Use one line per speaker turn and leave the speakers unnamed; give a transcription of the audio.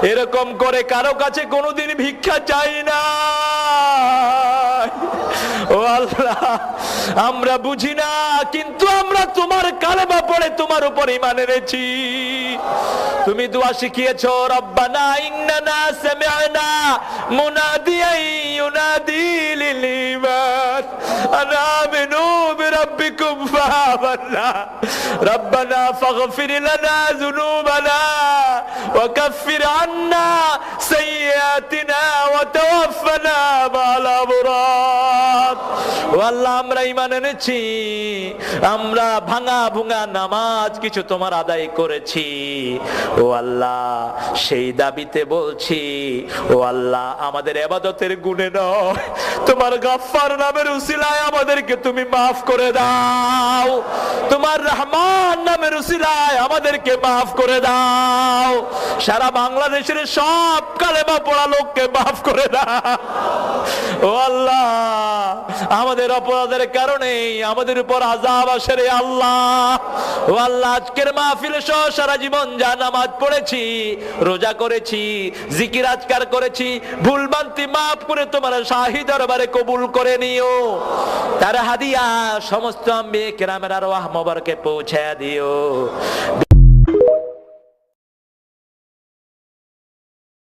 এরকম করে কারো কাছে কোনোদিন ভিক্ষা চাই না। ও আল্লাহ, আমরা বুঝি না, কিন্তু আমরা তোমার কালেমা পড়ে তোমার উপর ঈমান এনেছি। তুমি দোয়া শিখিয়েছো, রব্বানা ইন্নানা সামি'না মুনাদিয়ান ইউনাদি লিল ঈমান আন আমিনু বিরাব্বিকুম ফাআমান্না রব্বানা ফাগফির লানা যুনুবানা ওয়া কাফির আন্না সাইয়্যাতিনা ওয়া তাওয়াফফানা মা'আল আবরার। ও আল্লাহ, আমরা ঈমান এনেছি, আমরা ভাঙা ভুঙা নামাজ কিছু তোমার আদায় করেছি। ও আল্লাহ, সেই দাবিতে বলছি, ও আল্লাহ, আমাদের ইবাদতের গুণে নয়, তোমার গাফফার নামের উসিলায় আমাদেরকে তুমি মাফ করে দাও। তোমার রহমান নামের উসিলায় আমাদেরকে মাফ করে দাও। সারা বাংলাদেশের সব কালেমা পড়া লোককে মাফ করে দাও। ও আল্লাহ, আমাদের অপরাধের কারণে আমাদের উপর আযাব আসে রে আল্লাহ। ও আল্লাহ, আজকের মাহফিলে সহ সারা জীবন যা নামাজ পড়েছি, রোজা করেছি, জিকির আজকার করেছি, ভুল ভ্রান্তি মাফ করে তোমার শাহী দরবারে কবুল করে নিও। তার হাদিয়া সমস্ত আম্বিয়া কেরামের আরওয়াহ মোবারকে পৌঁছায়া দিও।